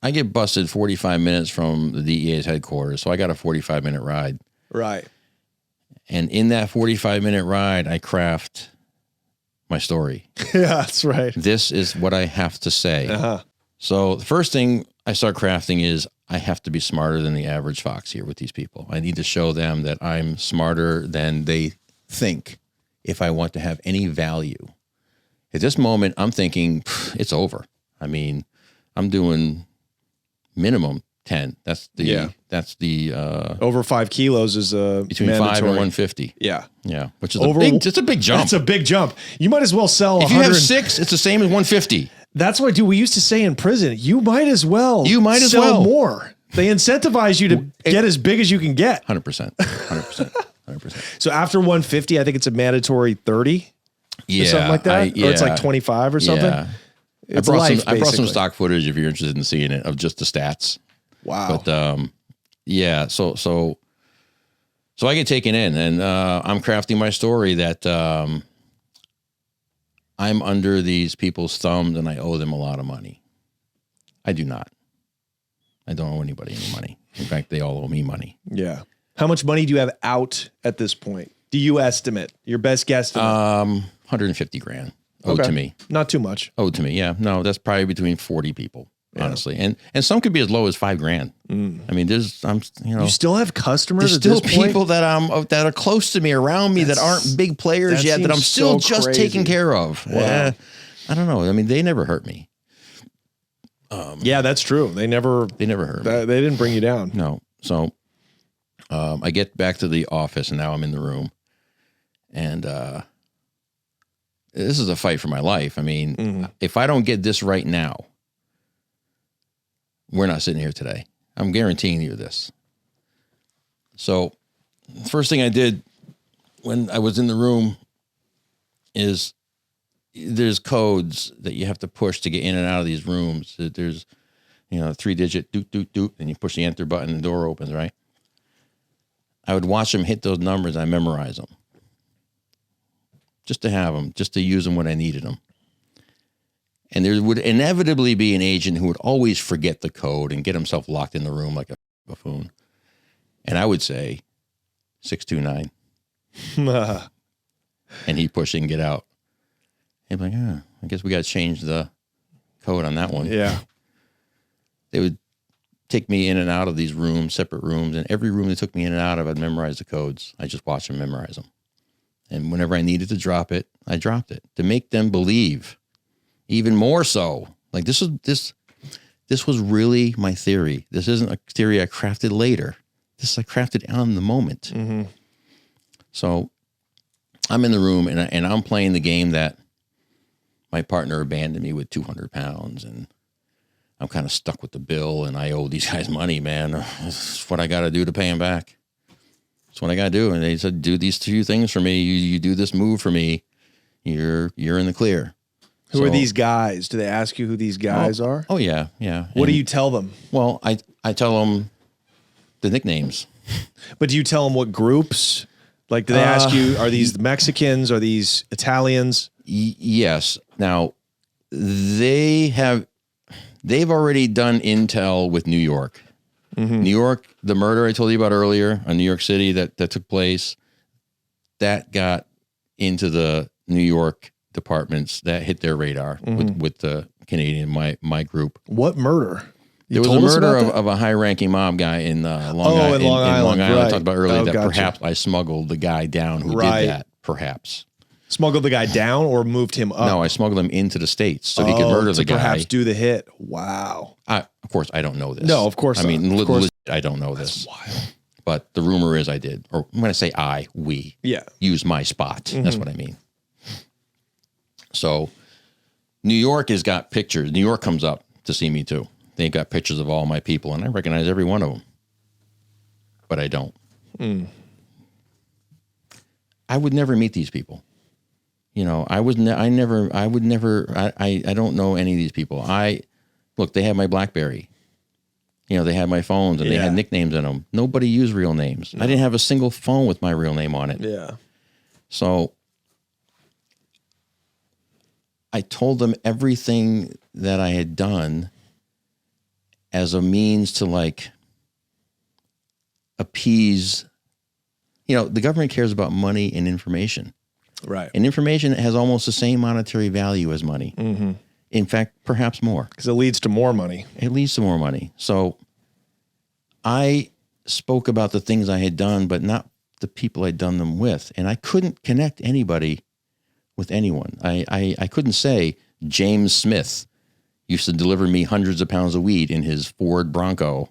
I get busted 45 minutes from the DEA's headquarters, so I got a 45-minute ride. Right. And in that 45-minute ride, I craft my story. Yeah, that's right. This is what I have to say. So the first thing I start crafting is I have to be smarter than the average fox here with these people. I need to show them that I'm smarter than they think if I want to have any value. At this moment, I'm thinking, it's over. I mean, I'm doing minimum 10. That's the over 5 kilos is between mandatory. 5 and 150. Yeah. Yeah. Which is it's a big jump. That's a big jump. You might as well sell if 100. you have 6, it's the same as 150. That's what we used to say in prison. You might as well sell more. They incentivize you to get as big as you can get. 100%. 100%. So after 150, I think it's a mandatory 30. Yeah. Or something like that. Or it's like 25 or something. Yeah. I brought some stock footage if you're interested in seeing it of just the stats. Wow. But yeah, so I get taken in, and I'm crafting my story that I'm under these people's thumbs and I owe them a lot of money. I do not. I don't owe anybody any money. In fact, they all owe me money. Yeah. How much money do you have out at this point? Do you estimate your best guesstimate? 150 grand owed to me. Not too much. Owed to me. Yeah. No, that's probably between 40 people. Honestly, and some could be as low as $5 grand. I mean, you still have customers. There's still people that are close to me, around me, that aren't big players yet, that I'm still just taking care of. Wow. I don't know. I mean, they never hurt me. Yeah, that's true. They never hurt me. They didn't bring you down. No. So, I get back to the office, and now I'm in the room, and this is a fight for my life. I mean, if I don't get this right now, we're not sitting here today. I'm guaranteeing you this. So the first thing I did when I was in the room is there's codes that you have to push to get in and out of these rooms. There's, 3-digit doot, doot, doot, and you push the enter button and the door opens, right? I would watch them hit those numbers. I memorize them just to have them, just to use them when I needed them. And there would inevitably be an agent who would always forget the code and get himself locked in the room like a buffoon. And I would say 629. And he'd push and get out. He'd be like, I guess we got to change the code on that one. Yeah. They would take me in and out of these rooms, separate rooms. And every room they took me in and out of, I'd memorize the codes. I just watched them memorize them. And whenever I needed to drop it, I dropped it to make them believe. Even more so, like this was really my theory. This isn't a theory I crafted later. This I crafted on the moment. Mm-hmm. So I'm in the room and I'm playing the game that my partner abandoned me with 200 pounds, and I'm kind of stuck with the bill, and I owe these guys money, man. It's what I got to do to pay them back. It's what I got to do. And they said, do these 2 things for me. You do this move for me. You're in the clear. Who are these guys? Do they ask you who these guys are? Oh, yeah. What do you tell them? Well, I tell them the nicknames. But do you tell them what groups? Like, do they ask you, are these Mexicans? Are these Italians? Yes. Now, they've already done intel with New York. Mm-hmm. New York, the murder I told you about earlier in New York City that took place, that got into the New York departments, that hit their radar with the Canadian, my group. What murder? There was a murder of a high-ranking mob guy in Long Island. Right. I talked about earlier that perhaps I smuggled the guy down who did that, perhaps. Smuggled the guy down or moved him up? No, I smuggled him into the States so he could murder the guy. Perhaps do the hit. Wow. Of course, I don't know this. No, of course I mean, I don't know this. That's wild. But the rumor is I did. Or when I say we use my spot. Mm-hmm. That's what I mean. So New York has got pictures. New York comes up to see me too. They got pictures of all my people, and I recognize every one of them. But I don't. I would never meet these people. I would never, I don't know any of these people. Look, they had my BlackBerry. They had my phones and they had nicknames in them. Nobody used real names. No. I didn't have a single phone with my real name on it. Yeah. So I told them everything that I had done, as a means to like appease, the government cares about money and information. Right. And information has almost the same monetary value as money. Mm-hmm. In fact, perhaps more. Because it leads to more money. It leads to more money. So I spoke about the things I had done, but not the people I'd done them with. And I couldn't connect anybody with anyone. I couldn't say James Smith used to deliver me hundreds of pounds of weed in his Ford Bronco,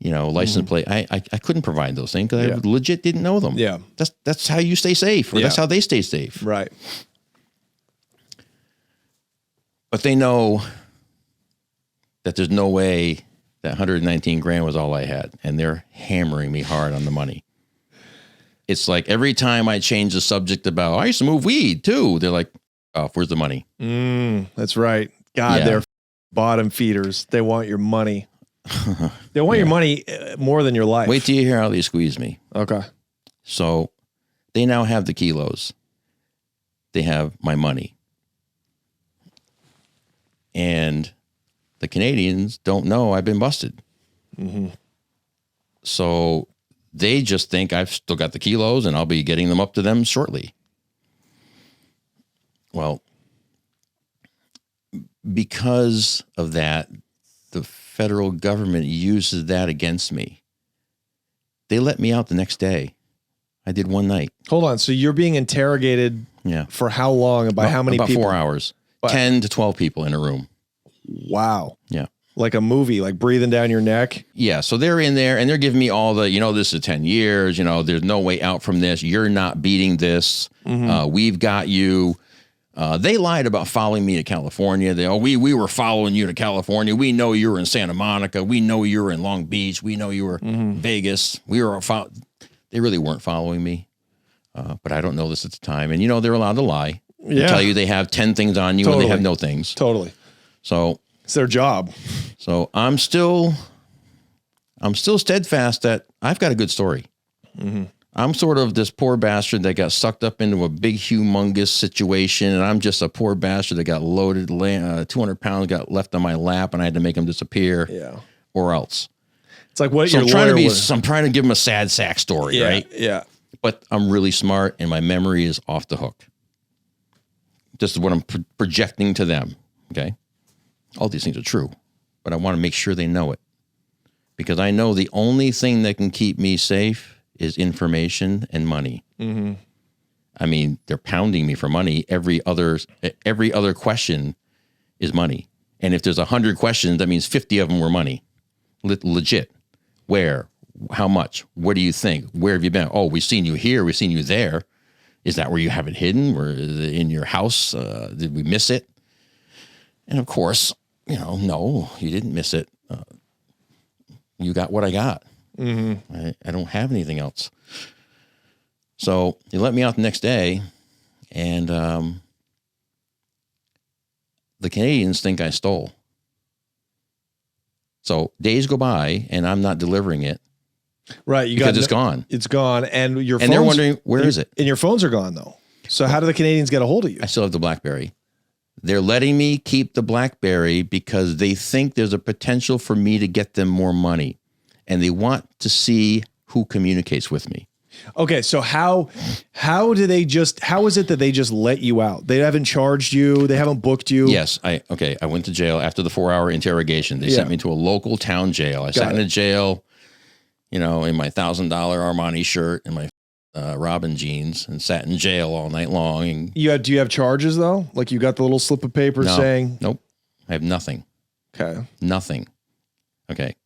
license plate. I couldn't provide those things because I legit didn't know them. Yeah. That's how you stay safe, or that's how they stay safe. Right. But they know that there's no way that 119 grand was all I had, and they're hammering me hard on the money. It's like every time I change the subject about, I used to move weed too, they're like, oh, where's the money? That's right. God, they're bottom feeders. They want your money. They want your money more than your life. Wait till you hear how they squeeze me. Okay. So they now have the kilos. They have my money. And the Canadians don't know I've been busted. Mm-hmm. So they just think I've still got the kilos and I'll be getting them up to them shortly. Well, because of that, the federal government uses that against me. They let me out the next day. I did one night. Hold on. So you're being interrogated for how long and by how many people? About 4 hours. 10 to 12 people in a room. Wow. Yeah. Like a movie, like breathing down your neck. Yeah. So they're in there and they're giving me all the, this is 10 years, there's no way out from this. You're not beating this. Mm-hmm. We've got you. They lied about following me to California. We were following you to California. We know you were in Santa Monica. We know you were in Long Beach. We know you were in Vegas. They really weren't following me. But I don't know this at the time. And they're allowed to lie. They tell you they have 10 things on you and they have no things. Totally. So it's their job. So I'm still steadfast that I've got a good story. Mm-hmm. I'm sort of this poor bastard that got sucked up into a big, humongous situation. And I'm just a poor bastard that got loaded, 200 pounds got left on my lap and I had to make him disappear. Yeah. Or else. It's like what so your I'm trying to give him a sad sack story, right? Yeah. But I'm really smart and my memory is off the hook. This is what I'm projecting to them. Okay. All these things are true, but I want to make sure they know it because I know the only thing that can keep me safe is information and money. Mm-hmm. I mean, they're pounding me for money. Every other question is money. And if there's 100 questions, that means 50 of them were money. Legit. Where? How much? What do you think? Where have you been? Oh, we've seen you here. We've seen you there. Is that where you have it hidden? Or is it in your house? Did we miss it? And of course, no, you didn't miss it. You got what I got. Mm-hmm. I don't have anything else. So they let me out the next day, and the Canadians think I stole. So days go by, and I'm not delivering it. Right, it's gone. It's gone, and they're wondering where is it? And your phones are gone though. So how do the Canadians get a hold of you? I still have the BlackBerry. They're letting me keep the BlackBerry because they think there's a potential for me to get them more money. And they want to see who communicates with me. Okay, so how is it that they just let you out? They haven't charged you, they haven't booked you? Yes, I went to jail after the 4-hour interrogation. They sent me to a local town jail. I sat in a jail, in my $1,000 Armani shirt and my Robin jeans and sat in jail all night long. And do you have charges though? Like you got the little slip of paper saying? Nope. I have nothing. Okay. Nothing. Okay.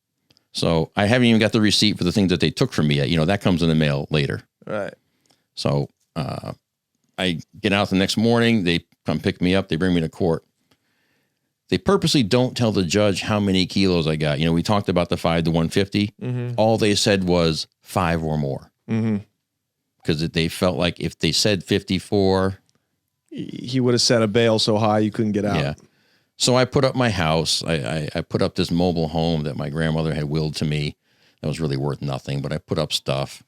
So I haven't even got the receipt for the things that they took from me yet. That comes in the mail later. Right. So I get out the next morning. They come pick me up. They bring me to court. They purposely don't tell the judge how many kilos I got. We talked about the 5 to 150. Mm-hmm. All they said was 5 or more. Mm-hmm. Because they felt like if they said 54, he would have set a bail so high you couldn't get out. Yeah. So I put up my house. I put up this mobile home that my grandmother had willed to me. That was really worth nothing, but I put up stuff,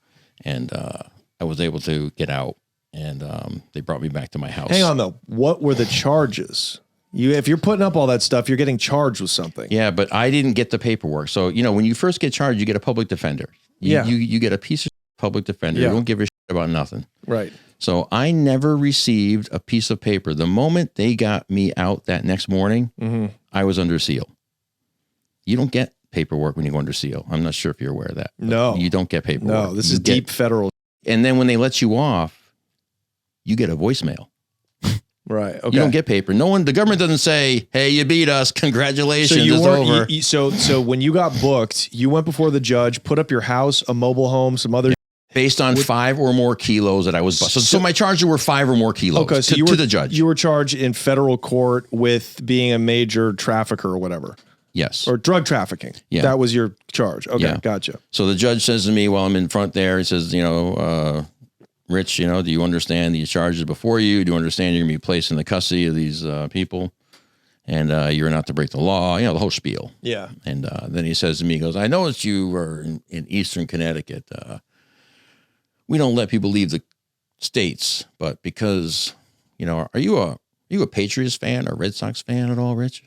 and I was able to get out, and they brought me back to my house. Hang on, though. What were the charges? If you're putting up all that stuff, you're getting charged with something. Yeah, but I didn't get the paperwork. So, you know, when you first get charged, you get a public defender. You get a piece of public defender. You don't give a shit about nothing. Right. So I never received a piece of paper. The moment they got me out that next morning, I was under seal. You don't get paperwork when you go under seal. I'm not sure if you're aware of that. No. You don't get paperwork. No, this is deep federal. And then when they let you off, you get a voicemail. Right. Okay. You don't get paper. The government doesn't say, hey, you beat us. Congratulations. So it's over. So when you got booked, you went before the judge, put up your house, a mobile home, some other. Based on 5 or more kilos that I was busted. So my charges were 5 or more kilos to the judge. You were charged in federal court with being a major trafficker or whatever. Yes. Or drug trafficking. Yeah. That was your charge. Okay. Gotcha. So the judge says to me while I'm in front there, he says, Rich, do you understand these charges before you? Do you understand you're going to be placed in the custody of these people? And you're not to break the law, the whole spiel. Yeah. And then he says to me, he goes, I noticed you were in Eastern Connecticut. We don't let people leave the states, but because, are you a Patriots fan or Red Sox fan at all, Rich?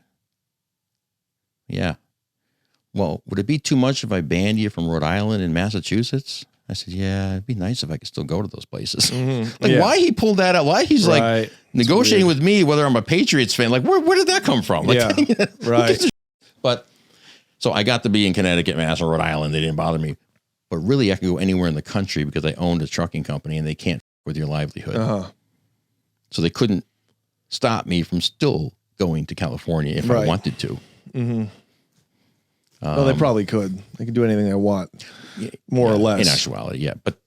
Yeah. Well, would it be too much if I banned you from Rhode Island and Massachusetts? I said, yeah, it'd be nice if I could still go to those places. Why he pulled that out? Why he's like negotiating with me whether I'm a Patriots fan? Like, where did that come from? Like, right. But so I got to be in Connecticut, Mass, or Rhode Island. They didn't bother me. But really, I could go anywhere in the country because I owned a trucking company and they can't with your livelihood. So they couldn't stop me from still going to California if I wanted to. Well, they probably could. They can do anything they want, more or less. In actuality, yeah. But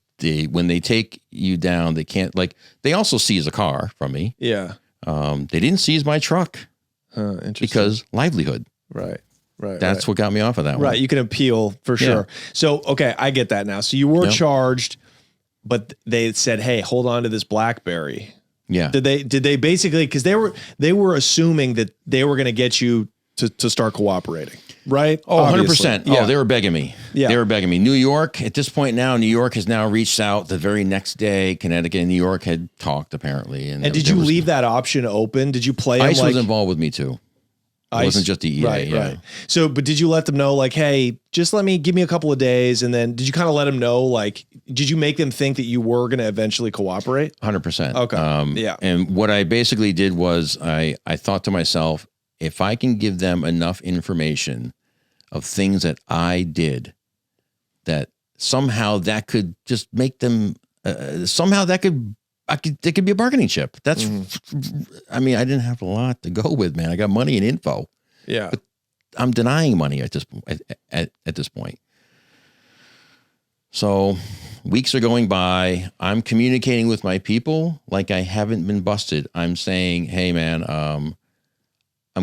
when they take you down, they can't, they also seize a car from me. Yeah. They didn't seize my truck because livelihood. Right. That's what got me off of that one. Right. You can appeal for sure. So, okay, I get that now. So you were charged, but they said, hey, hold on to this BlackBerry. Yeah. Did they basically, because they were assuming that they were going to get you to start cooperating, right? Oh, obviously. 100%. Yeah. Oh, they were begging me. Yeah. They were begging me. New York, at this point now, New York has now reached out the very next day. Connecticut and New York had talked, apparently. And did you leave that option open? Did you play ICE was involved with me, too. It wasn't just DEA. Right. So, but did you let them know, hey, just give me a couple of days. And then did you kind of let them know, did you make them think that you were going to eventually cooperate? 100%. Okay. Yeah. And what I basically did was I thought to myself, if I can give them enough information of things that I did, that somehow that could just make them, they could be a bargaining chip. That's, I didn't have a lot to go with, man. I got money and info. Yeah. But I'm denying money at this point. So weeks are going by. I'm communicating with my people like I haven't been busted. I'm saying, hey, man, I'm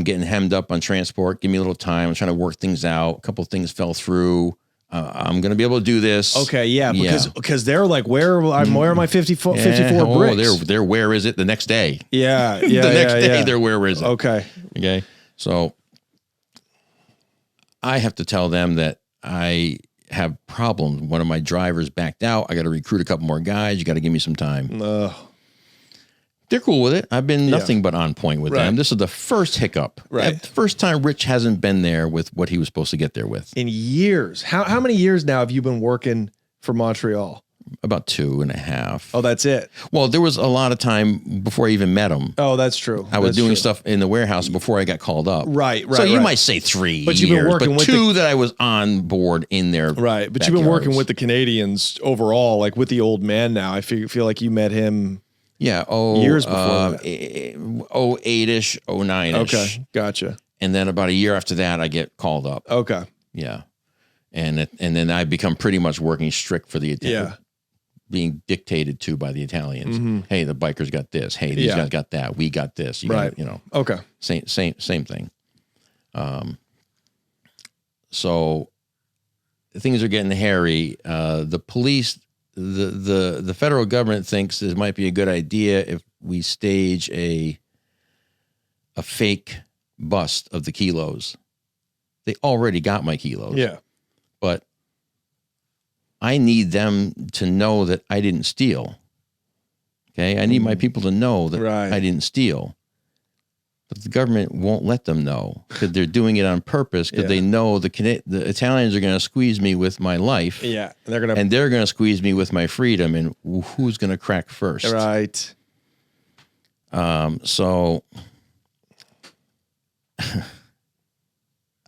getting hemmed up on transport. Give me a little time. I'm trying to work things out. A couple of things fell through. I'm going to be able to do this. Okay, yeah, because they're like, where are my 54 bricks? They're where is it the next day? Yeah, the next day they're where is it? Okay. So I have to tell them that I have problems. One of my drivers backed out. I got to recruit a couple more guys. You got to give me some time. They're cool with it. I've been nothing but on point with them. This is the first hiccup. Right. The first time Rich hasn't been there with what he was supposed to get there with. In years. How many years now have you been working for Montreal? About 2.5. Oh, that's it. Well, there was a lot of time before I even met him. Oh, that's true. I was doing stuff in the warehouse before I got called up. Right. So you might say 3 years, but you've been working with 2 that I was on board in there. Right. But you've been working with the Canadians overall, with the old man now. I feel like you met him. Yeah. Years before that. 08-ish, 09-ish. Okay. Gotcha. And then about a year after that, I get called up. Okay. Yeah. And then I become pretty much working strict for the Italians. Being dictated to by the Italians. Hey, the bikers got this. Hey, these guys got that. We got this. Okay. Same thing. So things are getting hairy. The police, the federal government thinks this might be a good idea if we stage a fake bust of the kilos. They already got my kilos. Yeah. But I need them to know that I didn't steal. Okay? I need my people to know that I didn't steal. But the government won't let them know because they're doing it on purpose because they know the Italians are going to squeeze me with my life. Yeah. They're going to squeeze me with my freedom. And who's going to crack first? Right. So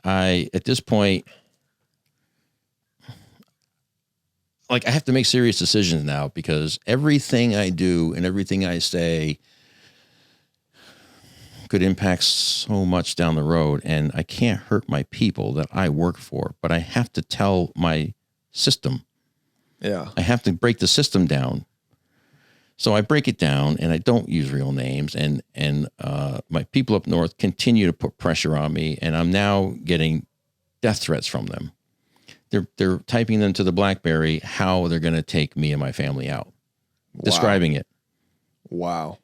at this point, like I have to make serious decisions now because everything I do and everything I say could impact so much down the road, and I can't hurt my people that I work for, but I have to tell my system. Yeah. I have to break the system down. So I break it down and I don't use real names, and my people up north continue to put pressure on me, and I'm now getting death threats from them. They're typing them to the BlackBerry how they're going to take me and my family out, describing it. Wow.